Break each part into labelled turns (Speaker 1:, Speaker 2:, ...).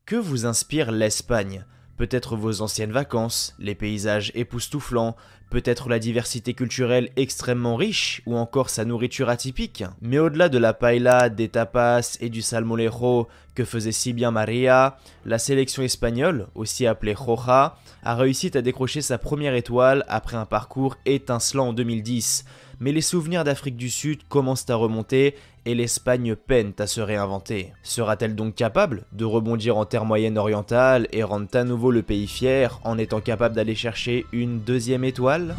Speaker 1: Que vous inspire l'Espagne? Peut-être vos anciennes vacances, les paysages époustouflants, peut-être la diversité culturelle extrêmement riche, ou encore sa nourriture atypique. Mais au-delà de la paella, des tapas et du salmorejo que faisait si bien Maria, la sélection espagnole, aussi appelée Roja, a réussi à décrocher sa première étoile après un parcours étincelant en 2010. Mais les souvenirs d'Afrique du Sud commencent à remonter et l'Espagne peine à se réinventer. Sera-t-elle donc capable de rebondir en terre moyenne orientale et rendre à nouveau le pays fier en étant capable d'aller chercher une deuxième étoile ?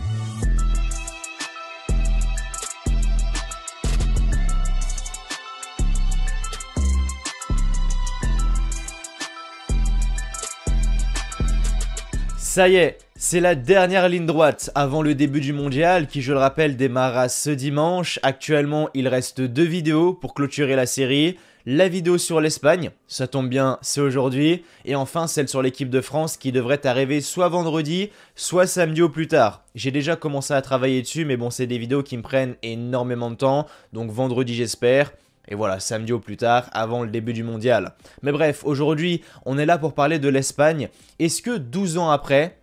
Speaker 1: Ça y est, c'est la dernière ligne droite avant le début du mondial qui, je le rappelle, démarrera ce dimanche. Actuellement, il reste 2 vidéos pour clôturer la série. La vidéo sur l'Espagne, ça tombe bien, c'est aujourd'hui. Et enfin, celle sur l'équipe de France qui devrait arriver soit vendredi, soit samedi au plus tard. J'ai déjà commencé à travailler dessus, mais bon, c'est des vidéos qui me prennent énormément de temps. Donc vendredi, j'espère. Et voilà, samedi au plus tard, avant le début du mondial. Mais bref, aujourd'hui, on est là pour parler de l'Espagne. Est-ce que 12 ans après,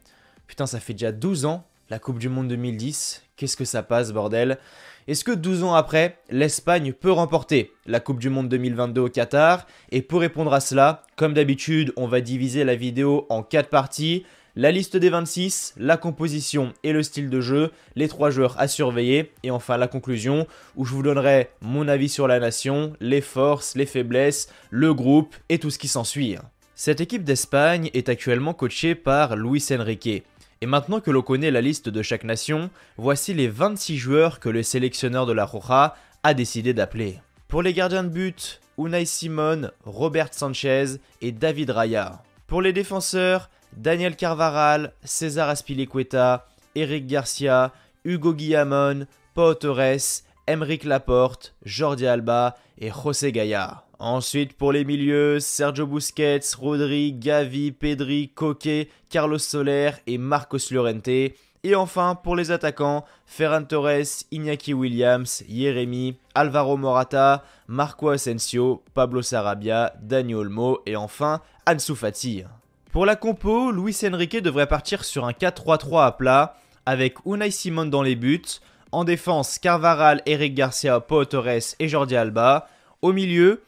Speaker 1: putain ça fait déjà 12 ans, la Coupe du Monde 2010, qu'est-ce que ça passe bordel? Est-ce que 12 ans après, l'Espagne peut remporter la Coupe du Monde 2022 au Qatar? Et pour répondre à cela, comme d'habitude, on va diviser la vidéo en 4 parties. La liste des 26, la composition et le style de jeu, les 3 joueurs à surveiller et enfin la conclusion où je vous donnerai mon avis sur la nation, les forces, les faiblesses, le groupe et tout ce qui s'ensuit. Cette équipe d'Espagne est actuellement coachée par Luis Enrique. Et maintenant que l'on connaît la liste de chaque nation, voici les 26 joueurs que le sélectionneur de la Roja a décidé d'appeler. Pour les gardiens de but, Unai Simón, Robert Sanchez et David Raya. Pour les défenseurs, Daniel Carvajal, César Azpilicueta, Eric Garcia, Hugo Guillamón, Pau Torres, Aymeric Laporte, Jordi Alba et José Gaya. Ensuite pour les milieux, Sergio Busquets, Rodri, Gavi, Pedri, Koke, Carlos Soler et Marcos Llorente. Et enfin pour les attaquants, Ferran Torres, Iñaki Williams, Yeremi, Alvaro Morata, Marco Asensio, Pablo Sarabia, Dani Olmo et enfin Ansu Fati. Pour la compo, Luis Enrique devrait partir sur un 4-3-3 à plat, avec Unai Simón dans les buts, en défense Carvajal, Eric Garcia, Pau Torres et Jordi Alba, au milieu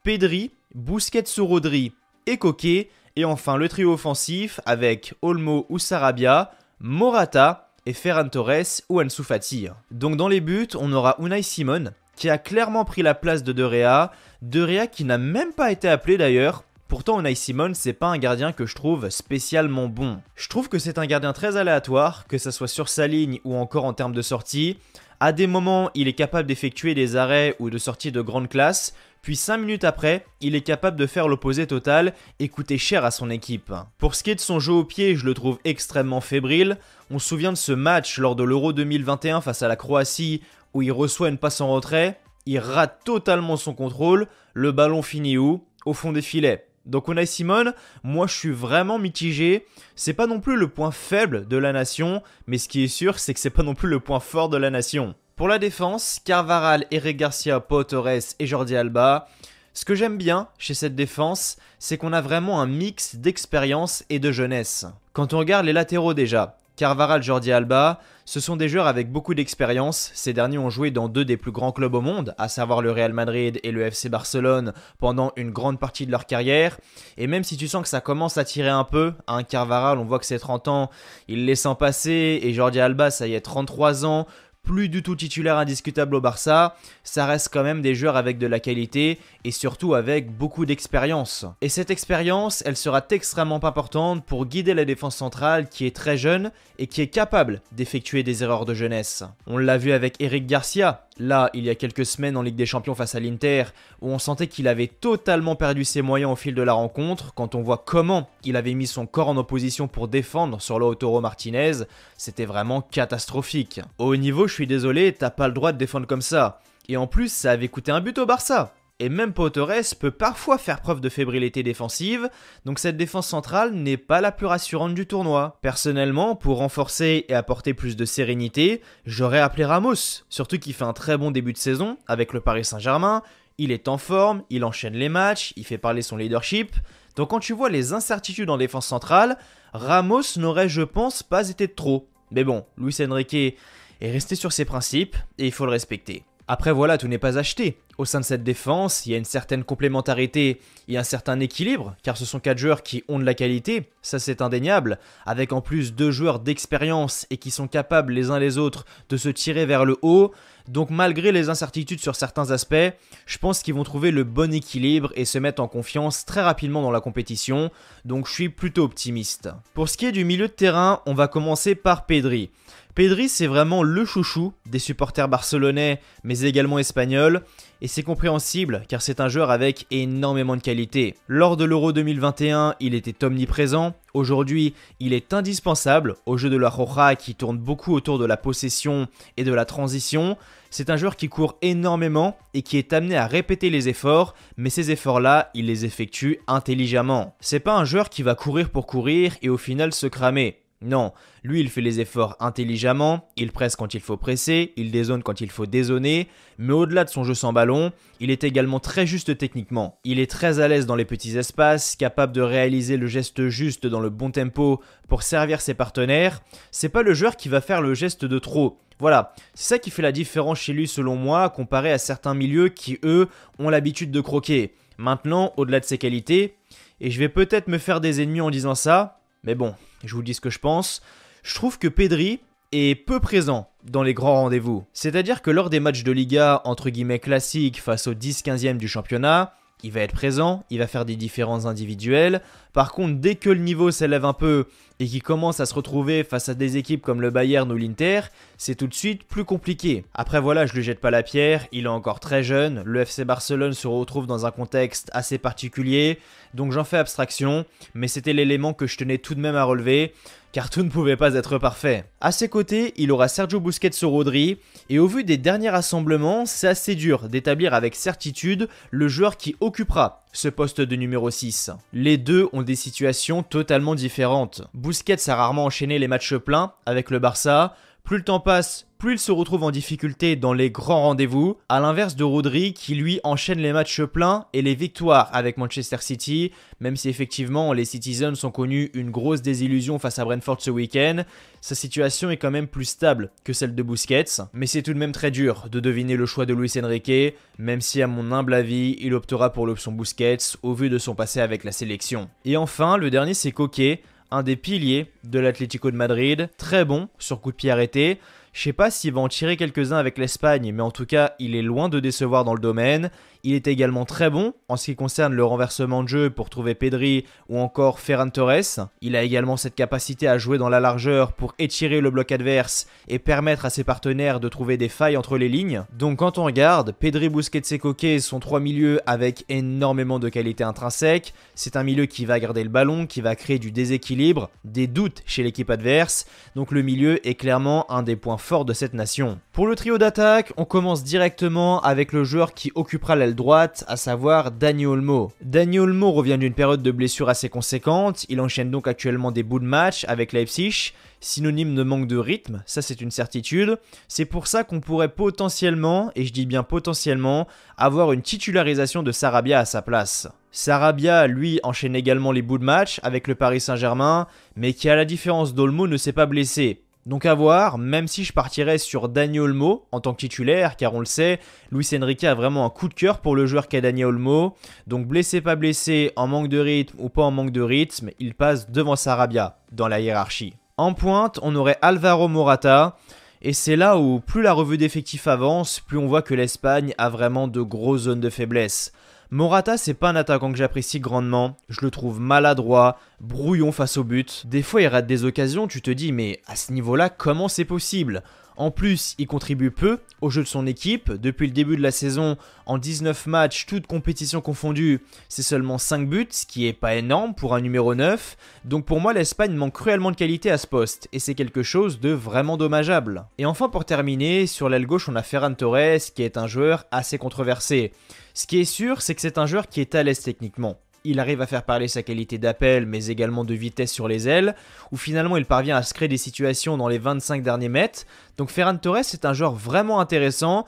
Speaker 1: Pedri, Busquets ou Rodri et Koke, et enfin le trio offensif avec Olmo ou Sarabia, Morata et Ferran Torres ou Ansu Fati. Donc dans les buts, on aura Unai Simón qui a clairement pris la place de De Gea qui n'a même pas été appelé d'ailleurs. Pourtant, Unai Simón, c'est pas un gardien que je trouve spécialement bon. Je trouve que c'est un gardien très aléatoire, que ça soit sur sa ligne ou encore en termes de sortie. À des moments, il est capable d'effectuer des arrêts ou de sorties de grande classe, puis 5 minutes après, il est capable de faire l'opposé total et coûter cher à son équipe. Pour ce qui est de son jeu au pied, je le trouve extrêmement fébrile. On se souvient de ce match lors de l'Euro 2021 face à la Croatie où il reçoit une passe en retrait, il rate totalement son contrôle, le ballon finit où? Au fond des filets. Donc Unai Simón, moi je suis vraiment mitigé, c'est pas non plus le point faible de la nation, mais ce qui est sûr c'est que c'est pas non plus le point fort de la nation. Pour la défense, Carvajal, Eric Garcia, Pau Torres et Jordi Alba. Ce que j'aime bien chez cette défense, c'est qu'on a vraiment un mix d'expérience et de jeunesse. Quand on regarde les latéraux déjà, Carvajal, Jordi Alba, ce sont des joueurs avec beaucoup d'expérience. Ces derniers ont joué dans 2 des plus grands clubs au monde, à savoir le Real Madrid et le FC Barcelone, pendant une grande partie de leur carrière. Et même si tu sens que ça commence à tirer un peu, hein, Carvajal, on voit que c'est 30 ans, il laisse en passer, et Jordi Alba, ça y est, 33 ans, plus du tout titulaire indiscutable au Barça, ça reste quand même des joueurs avec de la qualité et surtout avec beaucoup d'expérience. Et cette expérience, elle sera extrêmement importante pour guider la défense centrale qui est très jeune et qui est capable d'effectuer des erreurs de jeunesse. On l'a vu avec Eric Garcia, là il y a quelques semaines en Ligue des Champions face à l'Inter, où on sentait qu'il avait totalement perdu ses moyens au fil de la rencontre. Quand on voit comment il avait mis son corps en opposition pour défendre sur Lautaro Martinez, c'était vraiment catastrophique. Au haut niveau, je suis désolé, t'as pas le droit de défendre comme ça. Et en plus, ça avait coûté un but au Barça. Et même Pau Torres peut parfois faire preuve de fébrilité défensive, donc cette défense centrale n'est pas la plus rassurante du tournoi. Personnellement, pour renforcer et apporter plus de sérénité, j'aurais appelé Ramos, surtout qu'il fait un très bon début de saison avec le Paris Saint-Germain, il est en forme, il enchaîne les matchs, il fait parler son leadership, Donc quand tu vois les incertitudes en défense centrale, Ramos n'aurait, je pense, pas été de trop. Mais bon, Luis Enrique est resté sur ses principes et il faut le respecter. Après voilà, tout n'est pas acheté. Au sein de cette défense, il y a une certaine complémentarité et un certain équilibre, car ce sont 4 joueurs qui ont de la qualité, ça c'est indéniable, avec en plus 2 joueurs d'expérience et qui sont capables les uns les autres de se tirer vers le haut. Donc malgré les incertitudes sur certains aspects, je pense qu'ils vont trouver le bon équilibre et se mettre en confiance très rapidement dans la compétition, donc je suis plutôt optimiste. Pour ce qui est du milieu de terrain, on va commencer par Pedri. Pedri, c'est vraiment le chouchou des supporters barcelonais, mais également espagnols, et c'est compréhensible car c'est un joueur avec énormément de qualité. Lors de l'Euro 2021, il était omniprésent. Aujourd'hui, il est indispensable au jeu de la Roja qui tourne beaucoup autour de la possession et de la transition. C'est un joueur qui court énormément et qui est amené à répéter les efforts, mais ces efforts-là, il les effectue intelligemment. C'est pas un joueur qui va courir pour courir et au final se cramer. Non, lui il fait les efforts intelligemment, il presse quand il faut presser, il dézone quand il faut dézoner, mais au-delà de son jeu sans ballon, il est également très juste techniquement. Il est très à l'aise dans les petits espaces, capable de réaliser le geste juste dans le bon tempo pour servir ses partenaires. C'est pas le joueur qui va faire le geste de trop. Voilà, c'est ça qui fait la différence chez lui selon moi, comparé à certains milieux qui eux ont l'habitude de croquer. Maintenant, au-delà de ses qualités, et je vais peut-être me faire des ennemis en disant ça, mais bon, je vous dis ce que je pense. Je trouve que Pedri est peu présent dans les grands rendez-vous. C'est-à-dire que lors des matchs de Liga entre guillemets classiques face aux 10-15e du championnat, il va être présent, il va faire des différences individuelles. Par contre, dès que le niveau s'élève un peu et qu'il commence à se retrouver face à des équipes comme le Bayern ou l'Inter, c'est tout de suite plus compliqué. Après voilà, je lui jette pas la pierre, il est encore très jeune, le FC Barcelone se retrouve dans un contexte assez particulier, donc j'en fais abstraction, mais c'était l'élément que je tenais tout de même à relever, car tout ne pouvait pas être parfait. À ses côtés, il aura Sergio Busquets ou Rodri, et au vu des derniers rassemblements, c'est assez dur d'établir avec certitude le joueur qui occupera ce poste de numéro 6. Les deux ont des situations totalement différentes. Busquets a rarement enchaîné les matchs pleins avec le Barça. Plus le temps passe, plus il se retrouve en difficulté dans les grands rendez-vous, à l'inverse de Rodri qui lui enchaîne les matchs pleins et les victoires avec Manchester City, même si effectivement les Citizens ont connu une grosse désillusion face à Brentford ce week-end, sa situation est quand même plus stable que celle de Busquets, mais c'est tout de même très dur de deviner le choix de Luis Enrique, même si à mon humble avis, il optera pour l'option Busquets au vu de son passé avec la sélection. Et enfin, le dernier c'est Koke, un des piliers de l'Atlético de Madrid, très bon sur coup de pied arrêté. Je sais pas s'il va en tirer quelques-uns avec l'Espagne, mais en tout cas, il est loin de décevoir dans le domaine. Il est également très bon en ce qui concerne le renversement de jeu pour trouver Pedri ou encore Ferran Torres. Il a également cette capacité à jouer dans la largeur pour étirer le bloc adverse et permettre à ses partenaires de trouver des failles entre les lignes. Donc quand on regarde, Pedri, Busquets et Koke sont 3 milieux avec énormément de qualité intrinsèque. C'est un milieu qui va garder le ballon, qui va créer du déséquilibre, des doutes chez l'équipe adverse. Donc le milieu est clairement un des points forts de cette nation. Pour le trio d'attaque, on commence directement avec le joueur qui occupera l'aile droite, à savoir Dani Olmo. Dani Olmo revient d'une période de blessure assez conséquente, il enchaîne donc actuellement des bouts de match avec Leipzig, synonyme de manque de rythme, ça c'est une certitude. C'est pour ça qu'on pourrait potentiellement, et je dis bien potentiellement, avoir une titularisation de Sarabia à sa place. Sarabia, lui, enchaîne également les bouts de match avec le Paris Saint-Germain, mais qui à la différence d'Olmo ne s'est pas blessé. Donc à voir, même si je partirais sur Dani Olmo en tant que titulaire, car on le sait, Luis Enrique a vraiment un coup de cœur pour le joueur qu'est Dani Olmo. Donc blessé, pas blessé, en manque de rythme ou pas en manque de rythme, il passe devant Sarabia dans la hiérarchie. En pointe, on aurait Alvaro Morata. Et c'est là où plus la revue d'effectifs avance, plus on voit que l'Espagne a vraiment de grosses zones de faiblesse. Morata, c'est pas un attaquant que j'apprécie grandement, je le trouve maladroit, brouillon face au but. Des fois il rate des occasions, tu te dis mais à ce niveau-là, comment c'est possible ? En plus, il contribue peu au jeu de son équipe. Depuis le début de la saison, en 19 matchs, toutes compétitions confondues, c'est seulement 5 buts, ce qui est pas énorme pour un numéro 9. Donc pour moi, l'Espagne manque cruellement de qualité à ce poste, et c'est quelque chose de vraiment dommageable. Et enfin, pour terminer, sur l'aile gauche, on a Ferran Torres, qui est un joueur assez controversé. Ce qui est sûr, c'est que c'est un joueur qui est à l'aise techniquement. Il arrive à faire parler sa qualité d'appel, mais également de vitesse sur les ailes, où finalement il parvient à se créer des situations dans les 25 derniers mètres. Donc Ferran Torres est un joueur vraiment intéressant,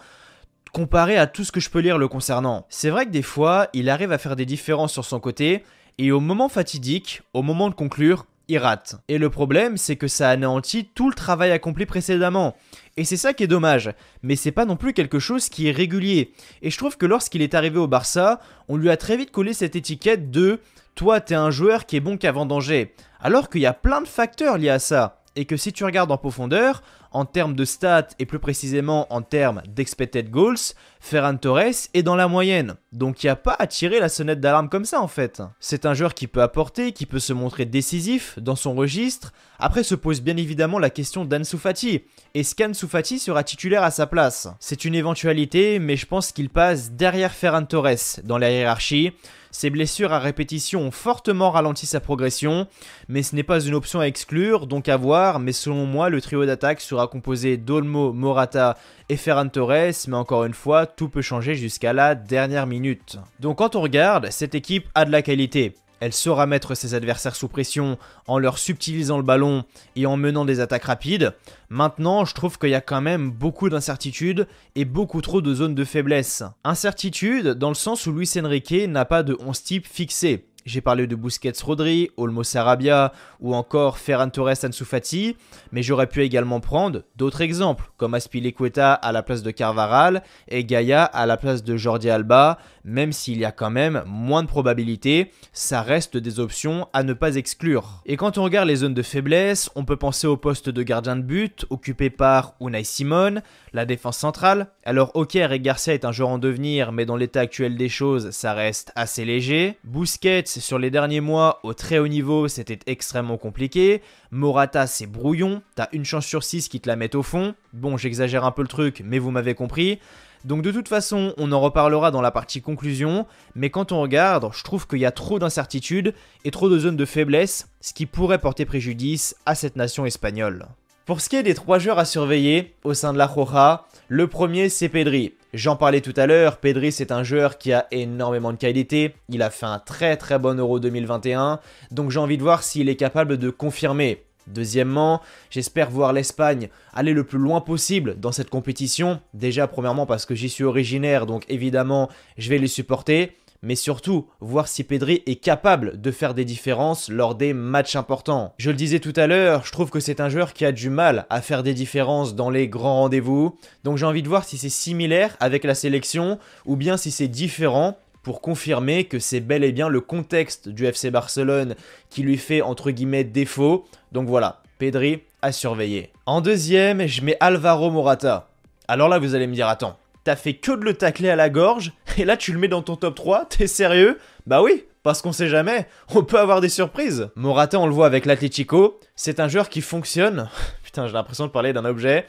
Speaker 1: comparé à tout ce que je peux lire le concernant. C'est vrai que des fois, il arrive à faire des différences sur son côté, Et au moment fatidique, au moment de conclure, il rate. Et le problème, c'est que ça anéantit tout le travail accompli précédemment. Et c'est ça qui est dommage, mais c'est pas non plus quelque chose qui est régulier. Et je trouve que lorsqu'il est arrivé au Barça, on lui a très vite collé cette étiquette de « toi t'es un joueur qui est bon qu'à vendanger », alors qu'il y a plein de facteurs liés à ça. Et que si tu regardes en profondeur, en termes de stats et plus précisément en termes d'expected goals, Ferran Torres est dans la moyenne. Donc il n'y a pas à tirer la sonnette d'alarme comme ça en fait. C'est un joueur qui peut apporter, qui peut se montrer décisif dans son registre. Après se pose bien évidemment la question d'Ansu Fati. Est-ce qu'Ansu Fati sera titulaire à sa place? C'est une éventualité, mais je pense qu'il passe derrière Ferran Torres dans la hiérarchie. Ses blessures à répétition ont fortement ralenti sa progression, mais ce n'est pas une option à exclure, donc à voir, mais selon moi, le trio d'attaque sera composé d'Olmo, Morata et Ferran Torres, mais encore une fois, tout peut changer jusqu'à la dernière minute. Donc quand on regarde, cette équipe a de la qualité. Elle saura mettre ses adversaires sous pression en leur subtilisant le ballon et en menant des attaques rapides. Maintenant, je trouve qu'il y a quand même beaucoup d'incertitudes et beaucoup trop de zones de faiblesse. Incertitude dans le sens où Luis Enrique n'a pas de 11 type fixé. J'ai parlé de Busquets Rodri, Olmo Sarabia ou encore Ferran Torres Ansu Fati, mais j'aurais pu également prendre d'autres exemples, comme Azpilicueta à la place de Carvajal et Gaia à la place de Jordi Alba, même s'il y a quand même moins de probabilités, ça reste des options à ne pas exclure. Et quand on regarde les zones de faiblesse, on peut penser au poste de gardien de but, occupé par Unai Simon, la défense centrale. Alors ok, Eric Garcia est un joueur en devenir, mais dans l'état actuel des choses, ça reste assez léger. Busquets, sur les derniers mois, au très haut niveau, c'était extrêmement compliqué. Morata, c'est brouillon, t'as une chance sur 6 qui te la mettent au fond. Bon, j'exagère un peu le truc, mais vous m'avez compris. Donc de toute façon, on en reparlera dans la partie conclusion, mais quand on regarde, je trouve qu'il y a trop d'incertitudes et trop de zones de faiblesse, ce qui pourrait porter préjudice à cette nation espagnole. Pour ce qui est des 3 joueurs à surveiller au sein de la Roja, le premier c'est Pedri. J'en parlais tout à l'heure, Pedri c'est un joueur qui a énormément de qualité, il a fait un très bon Euro 2021, donc j'ai envie de voir s'il est capable de confirmer. Deuxièmement, j'espère voir l'Espagne aller le plus loin possible dans cette compétition. Déjà, premièrement parce que j'y suis originaire, donc évidemment, je vais les supporter. Mais surtout, voir si Pedri est capable de faire des différences lors des matchs importants. Je le disais tout à l'heure, je trouve que c'est un joueur qui a du mal à faire des différences dans les grands rendez-vous. Donc j'ai envie de voir si c'est similaire avec la sélection ou bien si c'est différent, pour confirmer que c'est bel et bien le contexte du FC Barcelone qui lui fait entre guillemets défaut. Donc voilà, Pedri à surveiller. En deuxième, je mets Alvaro Morata. Alors là, vous allez me dire, attends, t'as fait que de le tacler à la gorge et là tu le mets dans ton top 3, t'es sérieux? Bah oui, parce qu'on sait jamais, on peut avoir des surprises. Morata, on le voit avec l'Atlético, c'est un joueur qui fonctionne. Putain, j'ai l'impression de parler d'un objet.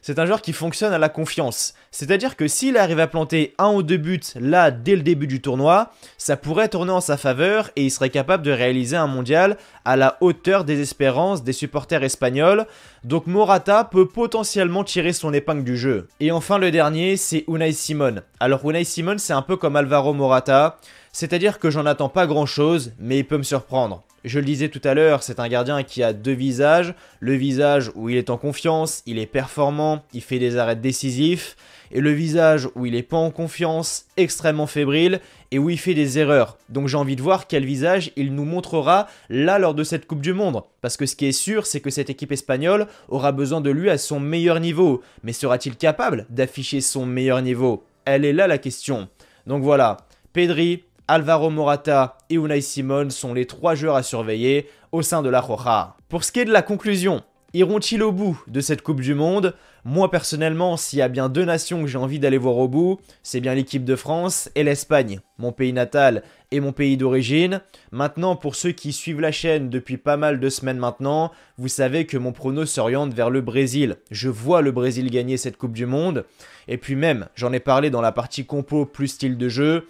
Speaker 1: C'est un joueur qui fonctionne à la confiance. C'est-à-dire que s'il arrive à planter 1 ou 2 buts là dès le début du tournoi, ça pourrait tourner en sa faveur et il serait capable de réaliser un mondial à la hauteur des espérances des supporters espagnols. Donc Morata peut potentiellement tirer son épingle du jeu. Et enfin le dernier, c'est Unai Simon. Alors Unai Simon, c'est un peu comme Alvaro Morata, c'est-à-dire que j'en attends pas grand-chose, mais il peut me surprendre. Je le disais tout à l'heure, c'est un gardien qui a 2 visages. Le visage où il est en confiance, il est performant, il fait des arrêts décisifs. Et le visage où il est pas en confiance, extrêmement fébrile et où il fait des erreurs. Donc j'ai envie de voir quel visage il nous montrera là lors de cette Coupe du Monde. Parce que ce qui est sûr, c'est que cette équipe espagnole aura besoin de lui à son meilleur niveau. Mais sera-t-il capable d'afficher son meilleur niveau? Elle est là la question. Donc voilà, Pedri, Alvaro Morata et Unai Simon sont les 3 joueurs à surveiller au sein de la Roja. Pour ce qui est de la conclusion, iront-ils au bout de cette Coupe du Monde? Moi personnellement, s'il y a bien 2 nations que j'ai envie d'aller voir au bout, c'est bien l'équipe de France et l'Espagne, mon pays natal et mon pays d'origine. Maintenant, pour ceux qui suivent la chaîne depuis pas mal de semaines maintenant, vous savez que mon prono s'oriente vers le Brésil. Je vois le Brésil gagner cette Coupe du Monde. Et puis même, j'en ai parlé dans la partie compo plus style de jeu,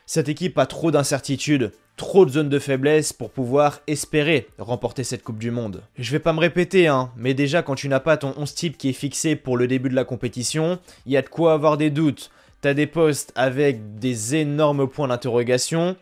Speaker 1: cette équipe a trop d'incertitudes, trop de zones de faiblesse pour pouvoir espérer remporter cette Coupe du Monde. Je vais pas me répéter, mais déjà quand tu n'as pas ton 11 type qui est fixé pour le début de la compétition, il y a de quoi avoir des doutes. T'as des postes avec des énormes points d'interrogation.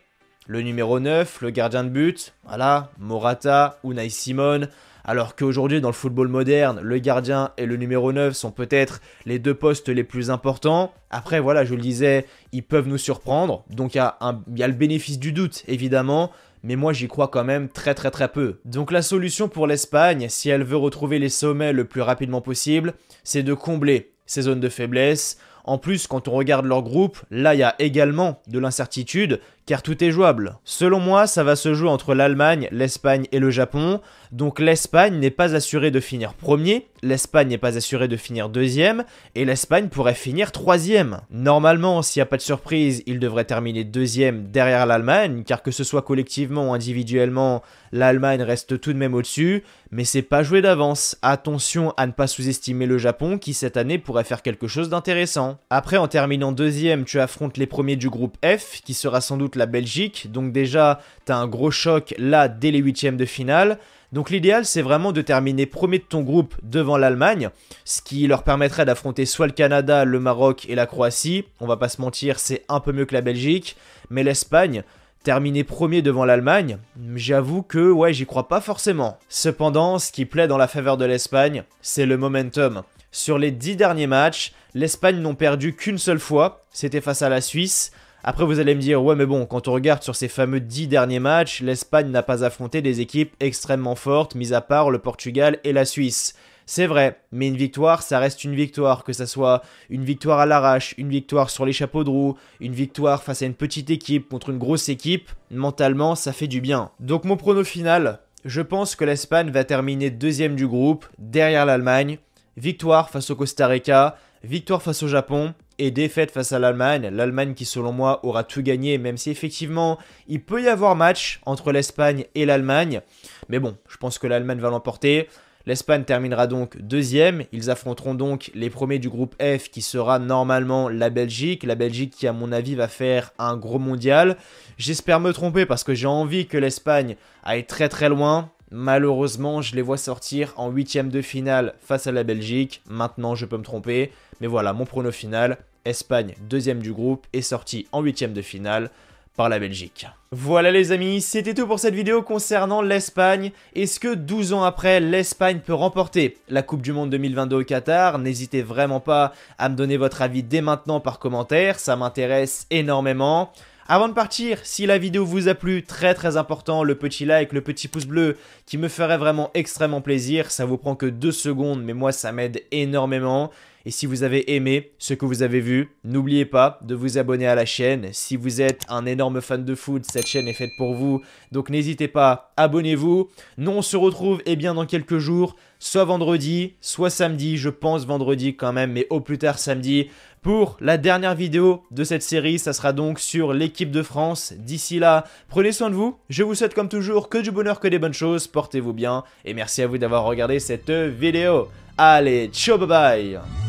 Speaker 1: Le numéro 9, le gardien de but, voilà, Morata, Unai Simon. Alors qu'aujourd'hui, dans le football moderne, le gardien et le numéro 9 sont peut-être les 2 postes les plus importants. Après, voilà, je le disais, ils peuvent nous surprendre. Donc, il y a le bénéfice du doute, évidemment. mais moi j'y crois quand même très peu. Donc la solution pour l'Espagne, si elle veut retrouver les sommets le plus rapidement possible, c'est de combler ces zones de faiblesse. En plus, quand on regarde leur groupe, là il y a également de l'incertitude, car tout est jouable. Selon moi, ça va se jouer entre l'Allemagne, l'Espagne et le Japon. Donc l'Espagne n'est pas assurée de finir premier, l'Espagne n'est pas assurée de finir deuxième, et l'Espagne pourrait finir troisième. Normalement, s'il n'y a pas de surprise, il devrait terminer deuxième derrière l'Allemagne, car que ce soit collectivement ou individuellement, l'Allemagne reste tout de même au-dessus, mais c'est pas joué d'avance. Attention à ne pas sous-estimer le Japon, qui cette année pourrait faire quelque chose d'intéressant. Après, en terminant deuxième, tu affrontes les premiers du groupe F, qui sera sans doute la Belgique, donc déjà, t'as un gros choc là dès les huitièmes de finale. Donc l'idéal, c'est vraiment de terminer premier de ton groupe devant l'Allemagne, ce qui leur permettrait d'affronter soit le Canada, le Maroc et la Croatie. On va pas se mentir, c'est un peu mieux que la Belgique, mais l'Espagne, terminer premier devant l'Allemagne, j'avoue que ouais, j'y crois pas forcément. Cependant, ce qui plaît dans la faveur de l'Espagne, c'est le momentum. Sur les 10 derniers matchs, l'Espagne n'ont perdu qu'une seule fois, c'était face à la Suisse. Après, vous allez me dire, ouais, mais bon, quand on regarde sur ces fameux 10 derniers matchs, l'Espagne n'a pas affronté des équipes extrêmement fortes, mis à part le Portugal et la Suisse. C'est vrai, mais une victoire, ça reste une victoire, que ça soit une victoire à l'arrache, une victoire sur les chapeaux de roue, une victoire face à une petite équipe contre une grosse équipe, mentalement, ça fait du bien. Donc mon prono final, je pense que l'Espagne va terminer deuxième du groupe, derrière l'Allemagne, victoire face au Costa Rica, victoire face au Japon, et défaite face à l'Allemagne. L'Allemagne qui selon moi aura tout gagné, même si effectivement il peut y avoir match entre l'Espagne et l'Allemagne. Mais bon, je pense que l'Allemagne va l'emporter. L'Espagne terminera donc deuxième. Ils affronteront donc les premiers du groupe F qui sera normalement la Belgique. La Belgique qui à mon avis va faire un gros mondial. J'espère me tromper parce que j'ai envie que l'Espagne aille très loin. Malheureusement, je les vois sortir en huitième de finale face à la Belgique. Maintenant, je peux me tromper. Mais voilà, mon prono final, Espagne, deuxième du groupe, est sorti en huitième de finale par la Belgique. Voilà les amis, c'était tout pour cette vidéo concernant l'Espagne. Est-ce que 12 ans après, l'Espagne peut remporter la Coupe du Monde 2022 au Qatar? N'hésitez vraiment pas à me donner votre avis dès maintenant par commentaire, ça m'intéresse énormément. Avant de partir, si la vidéo vous a plu, très important, le petit like, le petit pouce bleu qui me ferait vraiment extrêmement plaisir. Ça vous prend que 2 secondes, mais moi ça m'aide énormément. Et si vous avez aimé ce que vous avez vu, n'oubliez pas de vous abonner à la chaîne. Si vous êtes un énorme fan de foot, cette chaîne est faite pour vous. Donc n'hésitez pas, abonnez-vous. Nous on se retrouve dans quelques jours, soit vendredi, soit samedi. Je pense vendredi quand même, mais au plus tard samedi. Pour la dernière vidéo de cette série, ça sera donc sur l'équipe de France. D'ici là, prenez soin de vous. Je vous souhaite comme toujours que du bonheur, que des bonnes choses. Portez-vous bien et merci à vous d'avoir regardé cette vidéo. Allez, ciao, bye bye.